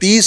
30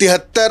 73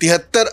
73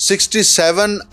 67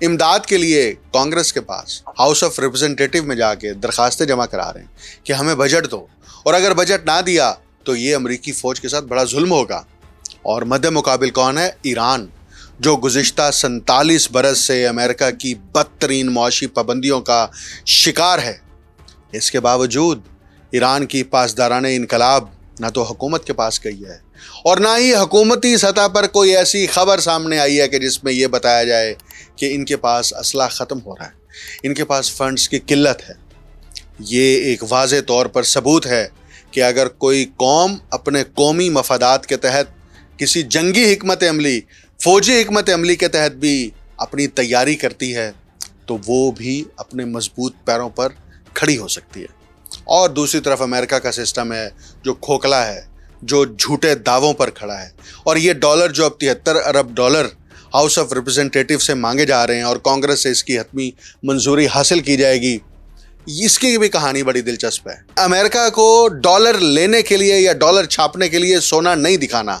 امداد کے لیے کانگریس کے پاس ہاؤس آف ریپرزینٹیٹیو میں جا کے درخواستیں جمع کرا رہے ہیں کہ ہمیں بجٹ دو، اور اگر بجٹ نہ دیا تو یہ امریکی فوج کے ساتھ بڑا ظلم ہوگا۔ اور مد مقابل کون ہے؟ ایران، جو گزشتہ 47 برس سے امریکہ کی بدترین معاشی پابندیوں کا شکار ہے۔ اس کے باوجود ایران کی پاسدارانہ انقلاب نہ تو حکومت کے پاس گئی ہے اور نہ ہی حکومتی سطح پر کوئی ایسی خبر سامنے آئی ہے کہ جس میں یہ بتایا جائے کہ ان کے پاس اسلحہ ختم ہو رہا ہے، ان کے پاس فنڈز کی قلت ہے۔ یہ ایک واضح طور پر ثبوت ہے کہ اگر کوئی قوم اپنے قومی مفادات کے تحت کسی جنگی حکمت عملی، فوجی حکمت عملی کے تحت بھی اپنی تیاری کرتی ہے تو وہ بھی اپنے مضبوط پیروں پر کھڑی ہو سکتی ہے۔ اور دوسری طرف امریکہ کا سسٹم ہے جو کھوکھلا ہے، جو جھوٹے دعووں پر کھڑا ہے، اور یہ ڈالر جو اب 73 ارب ڈالر ہاؤس آف ریپرزینٹیٹیو سے مانگے جا رہے ہیں اور کانگریس سے اس کی حتمی منظوری حاصل کی جائے گی، اس کی بھی کہانی بڑی دلچسپ ہے۔ امریکہ کو ڈالر لینے کے لیے یا ڈالر چھاپنے کے لیے سونا نہیں دکھانا،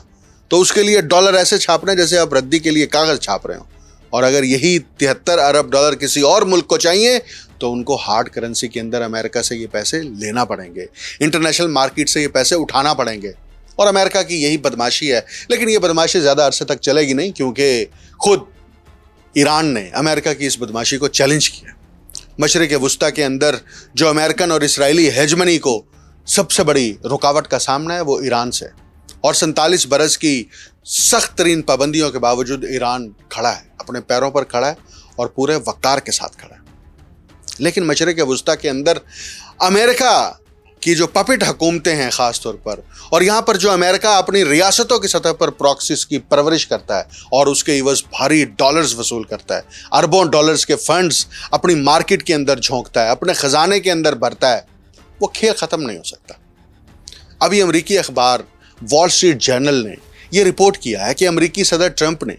تو اس کے لیے ڈالر ایسے چھاپنے جیسے آپ ردی کے لیے کاغذ چھاپ رہے ہوں، اور اگر یہی 73 ارب ڈالر کسی اور ملک کو چاہیے تو ان کو ہارڈ کرنسی کے اندر امریکہ سے یہ پیسے لینا پڑیں گے، انٹرنیشنل مارکیٹ سے یہ پیسے اٹھانا پڑیں گے، اور امریکہ کی یہی بدماشی ہے۔ لیکن یہ بدماشی زیادہ عرصے تک چلے گی نہیں، کیونکہ خود ایران نے امریکہ کی اس بدماشی کو چیلنج کیا۔ مشرق وسطیٰ کے اندر جو امریکن اور اسرائیلی ہیجمنی کو سب سے بڑی رکاوٹ کا سامنا ہے وہ ایران سے، اور 47 برس کی سخت ترین پابندیوں کے باوجود ایران کھڑا ہے، اپنے پیروں پر کھڑا ہے اور پورے وقار کے ساتھ کھڑا ہے۔ لیکن مشرق وسطیٰ کے اندر امریکہ کی جو پپٹ حکومتیں ہیں خاص طور پر، اور یہاں پر جو امریکہ اپنی ریاستوں کی سطح پر پراکسیز کی پرورش کرتا ہے اور اس کے عوض بھاری ڈالرز وصول کرتا ہے، اربوں ڈالرز کے فنڈز اپنی مارکیٹ کے اندر جھونکتا ہے، اپنے خزانے کے اندر بھرتا ہے، وہ کھیل ختم نہیں ہو سکتا۔ ابھی امریکی اخبار وال اسٹریٹ جرنل نے یہ رپورٹ کیا ہے کہ امریکی صدر ٹرمپ نے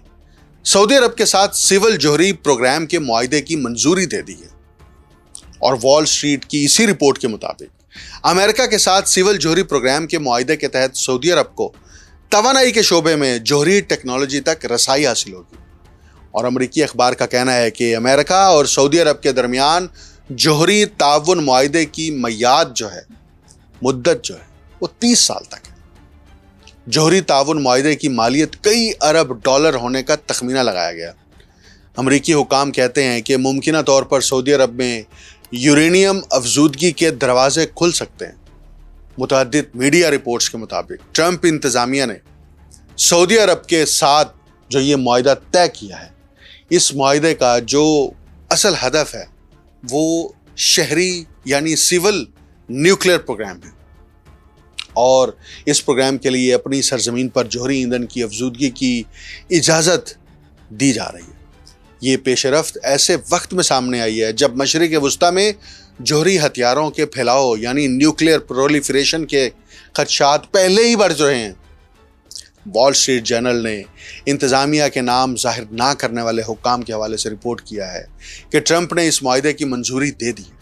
سعودی عرب کے ساتھ سول جوہری پروگرام کے معاہدے کی منظوری دے دی ہے، اور وال اسٹریٹ کی اسی رپورٹ کے مطابق امریکہ کے ساتھ سول جوہری پروگرام کے معاہدے کے تحت سعودی عرب کو توانائی کے شعبے میں جوہری ٹیکنالوجی تک رسائی حاصل ہوگی۔ اور امریکی اخبار کا کہنا ہے کہ امریکہ اور سعودی عرب کے درمیان جوہری تعاون معاہدے کی میعاد جو ہے، مدت جو ہے، وہ 30 سال تک ہے۔ جوہری تعاون معاہدے کی مالیت کئی ارب ڈالر ہونے کا تخمینہ لگایا گیا۔ امریکی حکام کہتے ہیں کہ ممکنہ طور پر سعودی عرب میں یورینیم افزودگی کے دروازے کھل سکتے ہیں۔ متعدد میڈیا رپورٹس کے مطابق ٹرمپ انتظامیہ نے سعودی عرب کے ساتھ جو یہ معاہدہ طے کیا ہے، اس معاہدے کا جو اصل ہدف ہے وہ شہری یعنی سول نیوکلیئر پروگرام ہے، اور اس پروگرام کے لیے اپنی سرزمین پر جوہری ایندھن کی افزودگی کی اجازت دی جا رہی ہے۔ یہ پیش رفت ایسے وقت میں سامنے آئی ہے جب مشرق وسطیٰ میں جوہری ہتھیاروں کے پھیلاؤ یعنی نیوکلیئر پرولیفریشن کے خدشات پہلے ہی بڑھ رہے ہیں۔ وال اسٹریٹ جرنل نے انتظامیہ کے نام ظاہر نہ کرنے والے حکام کے حوالے سے رپورٹ کیا ہے کہ ٹرمپ نے اس معاہدے کی منظوری دے دی ہے۔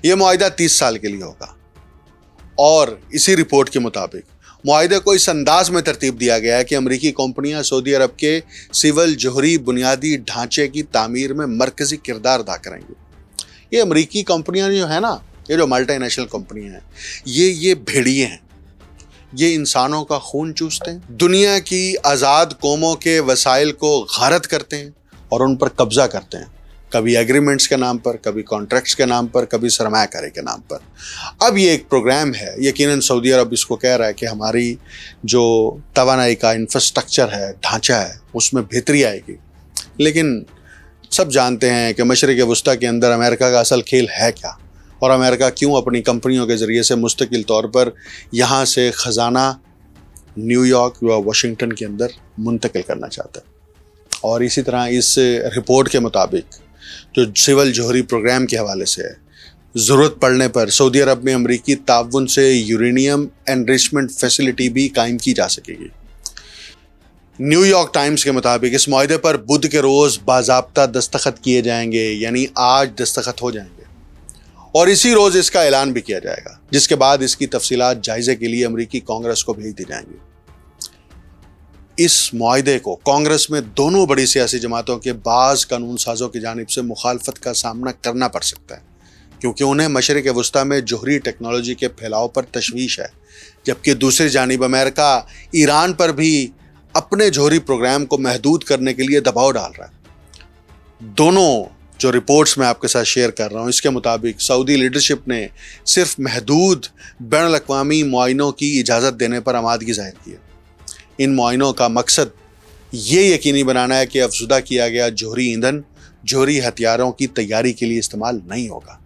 یہ معاہدہ 30 سال کے لیے ہوگا، اور اسی رپورٹ کے مطابق معاہدے کو اس انداز میں ترتیب دیا گیا ہے کہ امریکی کمپنیاں سعودی عرب کے سول جوہری بنیادی ڈھانچے کی تعمیر میں مرکزی کردار ادا کریں گے۔ یہ امریکی کمپنیاں جو ہیں نا، یہ جو ملٹی نیشنل کمپنیاں ہیں، یہ بھیڑیے ہیں، یہ انسانوں کا خون چوستے ہیں، دنیا کی آزاد قوموں کے وسائل کو غارت کرتے ہیں اور ان پر قبضہ کرتے ہیں، کبھی ایگریمنٹس کے نام پر، کبھی کانٹریکٹس کے نام پر، کبھی سرمایہ کاری کے نام پر۔ اب یہ ایک پروگرام ہے، یقیناً سعودی عرب اس کو کہہ رہا ہے کہ ہماری جو توانائی کا انفراسٹرکچر ہے، ڈھانچہ ہے، اس میں بہتری آئے گی۔ لیکن سب جانتے ہیں کہ مشرق وسطیٰ کے اندر امریکہ کا اصل کھیل ہے کیا، اور امریکہ کیوں اپنی کمپنیوں کے ذریعے سے مستقل طور پر یہاں سے خزانہ نیو یارک یا واشنگٹن کے اندر منتقل کرنا چاہتا ہے۔ اور اسی طرح اس رپورٹ کے مطابق جو سول جوہری پروگرام کے حوالے سے ہے، ضرورت پڑنے پر سعودی عرب میں امریکی تعاون سے یورینیم انریچمنٹ فیسلٹی بھی قائم کی جا سکے گی۔ نیو یارک ٹائمز کے مطابق اس معاہدے پر بدھ کے روز باضابطہ دستخط کیے جائیں گے، یعنی آج دستخط ہو جائیں گے، اور اسی روز اس کا اعلان بھی کیا جائے گا، جس کے بعد اس کی تفصیلات جائزے کے لیے امریکی کانگریس کو بھیج دی جائیں گی۔ اس معاہدے کو کانگریس میں دونوں بڑی سیاسی جماعتوں کے بعض قانون سازوں کی جانب سے مخالفت کا سامنا کرنا پڑ سکتا ہے، کیونکہ انہیں مشرق وسطیٰ میں جوہری ٹیکنالوجی کے پھیلاؤ پر تشویش ہے، جبکہ دوسری جانب امریکہ ایران پر بھی اپنے جوہری پروگرام کو محدود کرنے کے لیے دباؤ ڈال رہا ہے۔ دونوں جو رپورٹس میں آپ کے ساتھ شیئر کر رہا ہوں، اس کے مطابق سعودی لیڈرشپ نے صرف محدود بین الاقوامی معائنوں کی اجازت دینے پر آمادگی ظاہر کی ہے۔ ان معائنوں کا مقصد یہ یقینی بنانا ہے کہ افزودہ کیا گیا جوہری ایندھن جوہری ہتھیاروں کی تیاری کے لیے استعمال نہیں ہوگا۔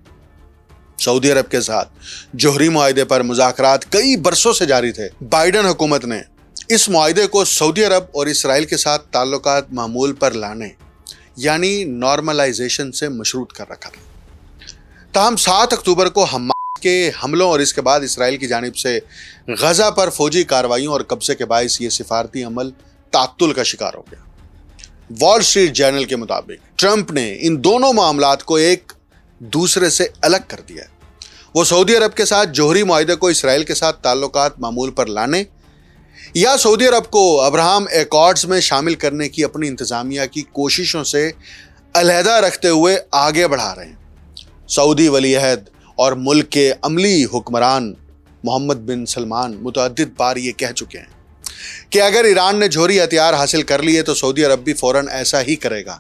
سعودی عرب کے ساتھ جوہری معاہدے پر مذاکرات کئی برسوں سے جاری تھے۔ بائیڈن حکومت نے اس معاہدے کو سعودی عرب اور اسرائیل کے ساتھ تعلقات معمول پر لانے یعنی نارملائزیشن سے مشروط کر رکھا تھا۔ تاہم 7 اکتوبر کو حماس کے حملوں اور اس کے بعد اسرائیل کی جانب سے غزہ پر فوجی کارروائیوں اور قبضے کے باعث یہ سفارتی عمل تعطل کا شکار ہو گیا۔ وال اسٹریٹ جرنل کے مطابق ٹرمپ نے ان دونوں معاملات کو ایک دوسرے سے الگ کر دیا ہے۔ وہ سعودی عرب کے ساتھ جوہری معاہدے کو اسرائیل کے ساتھ تعلقات معمول پر لانے یا سعودی عرب کو ابراہم ایکارڈز میں شامل کرنے کی اپنی انتظامیہ کی کوششوں سے علیحدہ رکھتے ہوئے آگے بڑھا رہے ہیں۔ سعودی ولی عہد اور ملک کے عملی حکمران محمد بن سلمان متعدد بار یہ کہہ چکے ہیں کہ اگر ایران نے جوہری ہتھیار حاصل کر لیے تو سعودی عرب بھی فوراً ایسا ہی کرے گا۔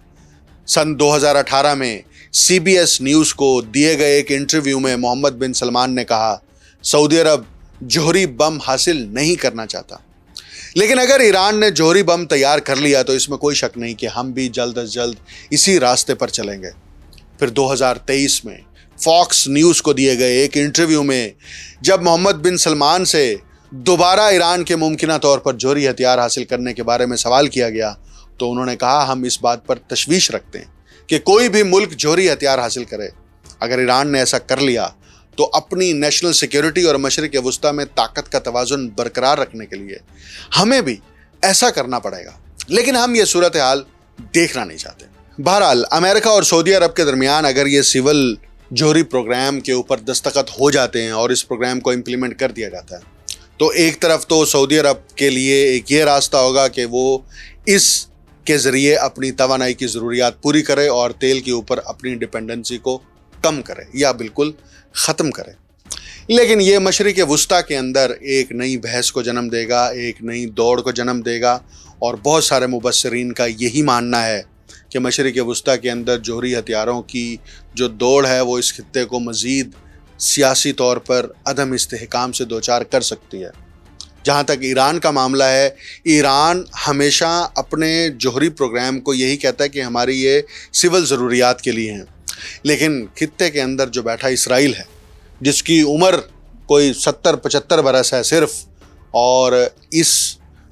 سن 2018 میں CBS نیوز کو دیے گئے ایک انٹرویو میں محمد بن سلمان نے کہا سعودی عرب جوہری بم حاصل نہیں کرنا چاہتا، لیکن اگر ایران نے جوہری بم تیار کر لیا تو اس میں کوئی شک نہیں کہ ہم بھی جلد از جلد اسی راستے پر چلیں گے۔ پھر 2023 میں فاکس نیوز کو دیے گئے ایک انٹرویو میں جب محمد بن سلمان سے دوبارہ ایران کے ممکنہ طور پر جوہری ہتھیار حاصل کرنے کے بارے میں سوال کیا گیا تو انہوں نے کہا ہم اس بات پر تشویش رکھتے ہیں کہ کوئی بھی ملک جوہری ہتھیار حاصل کرے۔ اگر ایران نے ایسا کر لیا تو اپنی نیشنل سیکیورٹی اور مشرق وسطیٰ میں طاقت کا توازن برقرار رکھنے کے لیے ہمیں بھی ایسا کرنا پڑے گا، لیکن ہم یہ صورتحال دیکھنا نہیں چاہتے۔ بہرحال امریکہ اور سعودی عرب کے درمیان اگر یہ سول جوہری پروگرام کے اوپر دستخط ہو جاتے ہیں اور اس پروگرام کو امپلیمنٹ کر دیا جاتا ہے تو ایک طرف تو سعودی عرب کے لیے ایک یہ راستہ ہوگا کہ وہ اس کے ذریعے اپنی توانائی کی ضروریات پوری کرے اور تیل کے اوپر اپنی ڈپینڈنسی کو کم کرے یا بالکل ختم کرے، لیکن یہ مشرق وسطیٰ کے اندر ایک نئی بحث کو جنم دے گا، ایک نئی دوڑ کو جنم دے گا، اور بہت سارے مبصرین کا یہی ماننا ہے کہ مشرق وسطیٰ کے اندر جوہری ہتھیاروں کی جو دوڑ ہے وہ اس خطے کو مزید سیاسی طور پر عدم استحکام سے دوچار کر سکتی ہے۔ جہاں تک ایران کا معاملہ ہے، ایران ہمیشہ اپنے جوہری پروگرام کو یہی کہتا ہے کہ ہماری یہ سول ضروریات کے لیے ہیں، لیکن خطے کے اندر جو بیٹھا اسرائیل ہے جس کی عمر کوئی 70-75 برس ہے صرف، اور اس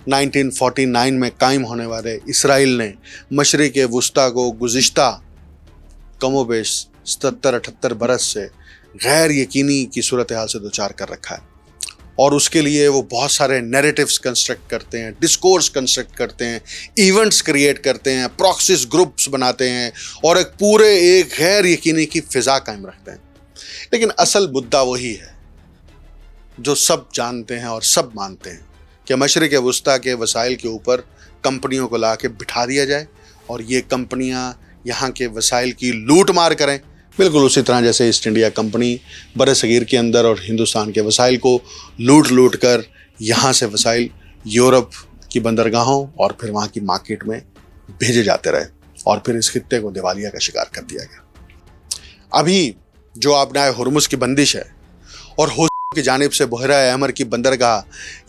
1949 میں قائم ہونے والے اسرائیل نے مشرق وسطیٰ کو گزشتہ کم و بیش 77-78 برس سے غیر یقینی کی صورتحال سے دوچار کر رکھا ہے، اور اس کے لیے وہ بہت سارے نیریٹیوز کنسٹرکٹ کرتے ہیں، ڈسکورس کنسٹرکٹ کرتے ہیں، ایونٹس کریٹ کرتے ہیں، پراکسیز گروپس بناتے ہیں اور ایک غیر یقینی کی فضا قائم رکھتے ہیں۔ لیکن اصل مدعا وہی ہے جو سب جانتے ہیں اور سب مانتے ہیں کہ مشرق وسطیٰ کے وسائل کے اوپر کمپنیوں کو لا کے بٹھا دیا جائے اور یہ کمپنیاں یہاں کے وسائل کی لوٹ مار کریں، بالکل اسی طرح جیسے ایسٹ انڈیا کمپنی بر صغیر کے اندر اور ہندوستان کے وسائل کو لوٹ کر یہاں سے وسائل یورپ کی بندرگاہوں اور پھر وہاں کی مارکیٹ میں بھیجے جاتے رہے، اور پھر اس خطے کو دیوالیہ کا شکار کر دیا گیا۔ ابھی جو آبنائے ہرمز کی بندش ہے اور کی جانب سے بحیرہ احمر کی بندرگاہ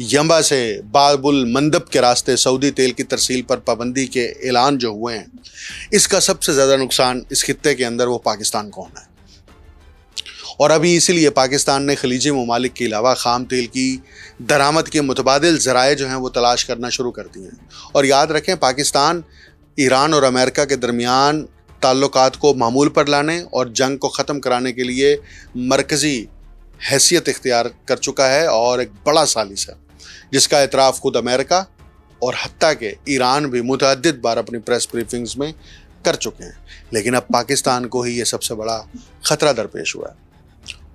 ینبع سے باب المندب کے راستے سعودی تیل کی ترسیل پر پابندی کے اعلان جو ہوئے ہیں، اس کا سب سے زیادہ نقصان اس خطے کے اندر وہ پاکستان کو ہونا ہے، اور ابھی اسی لیے پاکستان نے خلیجی ممالک کے علاوہ خام تیل کی درآمد کے متبادل ذرائع جو ہیں وہ تلاش کرنا شروع کر دیے ہیں۔ اور یاد رکھیں پاکستان ایران اور امریکہ کے درمیان تعلقات کو معمول پر لانے اور جنگ کو ختم کرانے کے لیے مرکزی حیثیت اختیار کر چکا ہے، اور ایک بڑا ثالث ہے جس کا اعتراف خود امریکہ اور حتیٰ کہ ایران بھی متعدد بار اپنی پریس بریفنگز میں کر چکے ہیں، لیکن اب پاکستان کو ہی یہ سب سے بڑا خطرہ درپیش ہوا ہے۔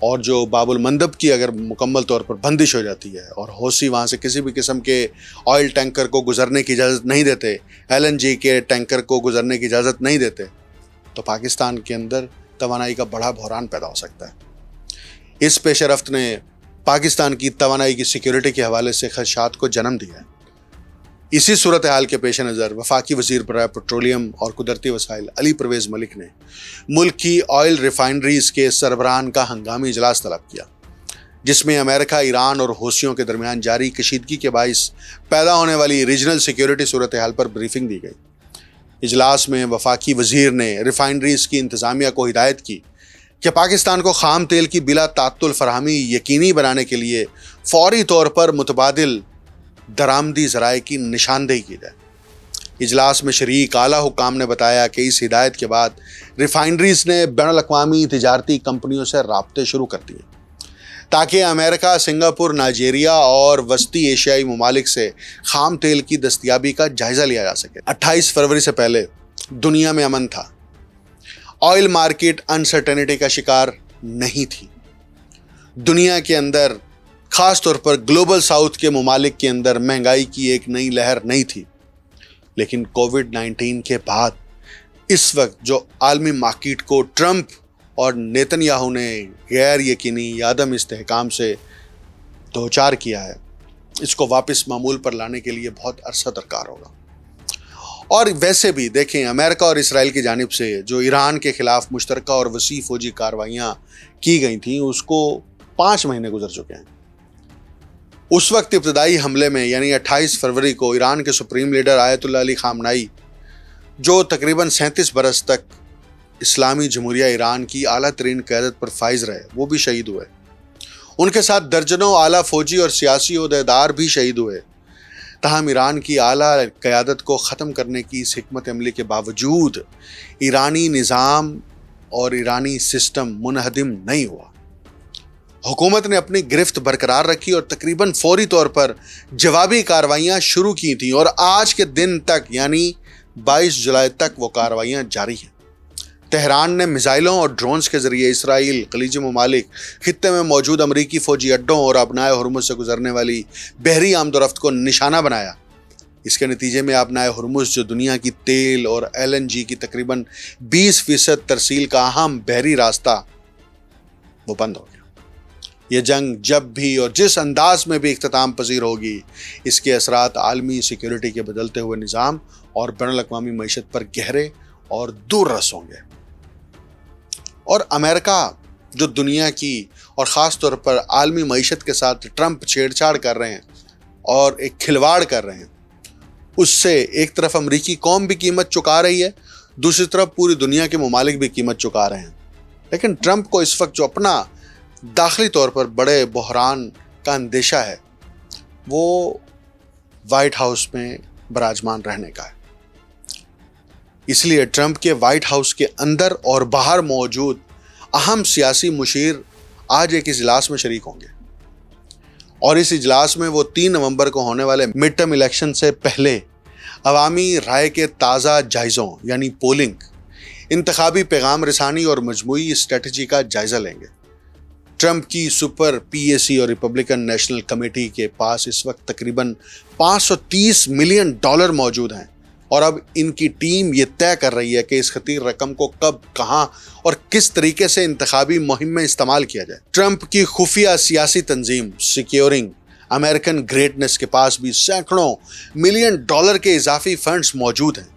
اور جو باب المندب کی اگر مکمل طور پر بندش ہو جاتی ہے اور حوثی وہاں سے کسی بھی قسم کے آئل ٹینکر کو گزرنے کی اجازت نہیں دیتے، LNG کے ٹینکر کو گزرنے کی اجازت نہیں دیتے، تو پاکستان کے اندر توانائی کا بڑا بحران پیدا ہو سکتا ہے۔ اس پیش رفت نے پاکستان کی توانائی کی سیکیورٹی کے حوالے سے خدشات کو جنم دیا ہے۔ اسی صورتحال کے پیش نظر وفاقی وزیر برائے پیٹرولیم اور قدرتی وسائل علی پرویز ملک نے ملک کی آئل ریفائنریز کے سربراہان کا ہنگامی اجلاس طلب کیا، جس میں امریکہ، ایران اور حوثیوں کے درمیان جاری کشیدگی کے باعث پیدا ہونے والی ریجنل سیکیورٹی صورتحال پر بریفنگ دی گئی۔ اجلاس میں وفاقی وزیر نے ریفائنریز کی انتظامیہ کو ہدایت کی کہ پاکستان کو خام تیل کی بلا تعطل فراہمی یقینی بنانے کے لیے فوری طور پر متبادل درآمدی ذرائع کی نشاندہی کی جائے۔ اجلاس میں شریک اعلیٰ حکام نے بتایا کہ اس ہدایت کے بعد ریفائنریز نے بین الاقوامی تجارتی کمپنیوں سے رابطے شروع کر دیے تاکہ امریکہ، سنگاپور، نائجیریا اور وسطی ایشیائی ممالک سے خام تیل کی دستیابی کا جائزہ لیا جا سکے۔ 28 فروری سے پہلے دنیا میں امن تھا، آئل مارکیٹ انسرٹینٹی کا شکار نہیں تھی۔ دنیا کے اندر، خاص طور پر گلوبل ساؤتھ کے ممالک کے اندر مہنگائی کی ایک نئی لہر نہیں تھی، لیکن کووڈ-19 کے بعد اس وقت جو عالمی مارکیٹ کو ٹرمپ اور نیتن یاہو نے غیر یقینی عدم استحکام سے دوچار کیا ہے، اس کو واپس معمول پر لانے کے لیے بہت عرصہ درکار ہوگا۔ اور ویسے بھی دیکھیں، امریکہ اور اسرائیل کی جانب سے جو ایران کے خلاف مشترکہ اور وسیع فوجی کارروائیاں کی گئی تھیں، اس کو 5 مہینے گزر چکے ہیں۔ اس وقت ابتدائی حملے میں یعنی 28 فروری کو ایران کے سپریم لیڈر آیت اللہ علی خامنائی، جو تقریباً 37 برس تک اسلامی جمہوریہ ایران کی اعلیٰ ترین قیادت پر فائز رہے، وہ بھی شہید ہوئے۔ ان کے ساتھ درجنوں اعلیٰ فوجی اور سیاسی عہدیدار بھی شہید ہوئے۔ تاہم ایران کی اعلیٰ قیادت کو ختم کرنے کی اس حکمت عملی کے باوجود ایرانی نظام اور ایرانی سسٹم منہدم نہیں ہوا۔ حکومت نے اپنی گرفت برقرار رکھی اور تقریباً فوری طور پر جوابی کارروائیاں شروع کی تھیں، اور آج کے دن تک یعنی 22 جولائی تک وہ کارروائیاں جاری ہیں۔ تہران نے میزائلوں اور ڈرونز کے ذریعے اسرائیل، خلیجی ممالک، خطے میں موجود امریکی فوجی اڈوں اور آبنائے ہرمز سے گزرنے والی بحری آمد و رفت کو نشانہ بنایا۔ اس کے نتیجے میں آبنائے ہرمز، جو دنیا کی تیل اور LNG کی تقریباً 20% ترسیل کا اہم بحری راستہ، وہ بند ہو گیا۔ یہ جنگ جب بھی اور جس انداز میں بھی اختتام پذیر ہوگی، اس کے اثرات عالمی سیکیورٹی کے بدلتے ہوئے نظام اور بین الاقوامی معیشت پر گہرے اور دور رس ہوں گے۔ اور امریکہ جو دنیا کی اور خاص طور پر عالمی معیشت کے ساتھ ٹرمپ چھیڑ چھاڑ کر رہے ہیں اور ایک کھلواڑ کر رہے ہیں، اس سے ایک طرف امریکی قوم بھی قیمت چکا رہی ہے، دوسری طرف پوری دنیا کے ممالک بھی قیمت چکا رہے ہیں۔ لیکن ٹرمپ کو اس وقت جو اپنا داخلی طور پر بڑے بحران کا اندیشہ ہے، وہ وائٹ ہاؤس میں براجمان رہنے کا ہے۔ اس لیے ٹرمپ کے وائٹ ہاؤس کے اندر اور باہر موجود اہم سیاسی مشیر آج ایک اجلاس میں شریک ہوں گے، اور اس اجلاس میں وہ 3 نومبر کو ہونے والے مڈ ٹرم الیکشن سے پہلے عوامی رائے کے تازہ جائزوں یعنی پولنگ، انتخابی پیغام رسانی اور مجموعی اسٹریٹجی کا جائزہ لیں گے۔ ٹرمپ کی سپر PAC اور ریپبلکن نیشنل کمیٹی کے پاس اس وقت تقریباً $530 ملین موجود ہیں، اور اب ان کی ٹیم یہ طے کر رہی ہے کہ اس خطیر رقم کو کب، کہاں اور کس طریقے سے انتخابی مہم میں استعمال کیا جائے۔ ٹرمپ کی خفیہ سیاسی تنظیم سیکیورنگ امریکن گریٹنس کے پاس بھی سینکڑوں ملین ڈالر کے اضافی فنڈز موجود ہیں۔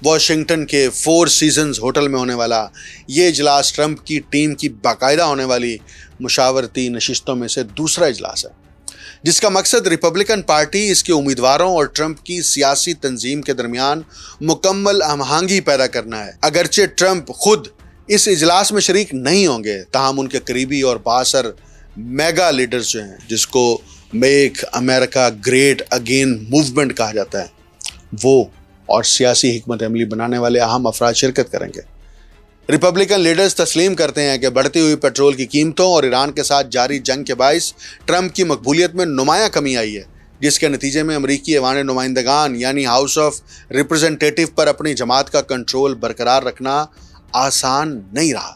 واشنگٹن کے 4 سیزنز ہوٹل میں ہونے والا یہ اجلاس ٹرمپ کی ٹیم کی باقاعدہ ہونے والی مشاورتی نشستوں میں سے دوسرا اجلاس ہے، جس کا مقصد ریپبلکن پارٹی، اس کے امیدواروں اور ٹرمپ کی سیاسی تنظیم کے درمیان مکمل ہم آہنگی پیدا کرنا ہے۔ اگرچہ ٹرمپ خود اس اجلاس میں شریک نہیں ہوں گے، تاہم ان کے قریبی اور بااثر میگا لیڈرز جو ہیں، جس کو میک امریکہ گریٹ اگین موومنٹ کہا جاتا ہے، وہ اور سیاسی حکمت عملی بنانے والے اہم افراد شرکت کریں گے۔ ریپبلکن لیڈرز تسلیم کرتے ہیں کہ بڑھتی ہوئی پیٹرول کی قیمتوں اور ایران کے ساتھ جاری جنگ کے باعث ٹرمپ کی مقبولیت میں نمایاں کمی آئی ہے، جس کے نتیجے میں امریکی ایوان نمائندگان یعنی ہاؤس آف ریپرزنٹیٹیو پر اپنی جماعت کا کنٹرول برقرار رکھنا آسان نہیں رہا۔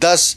10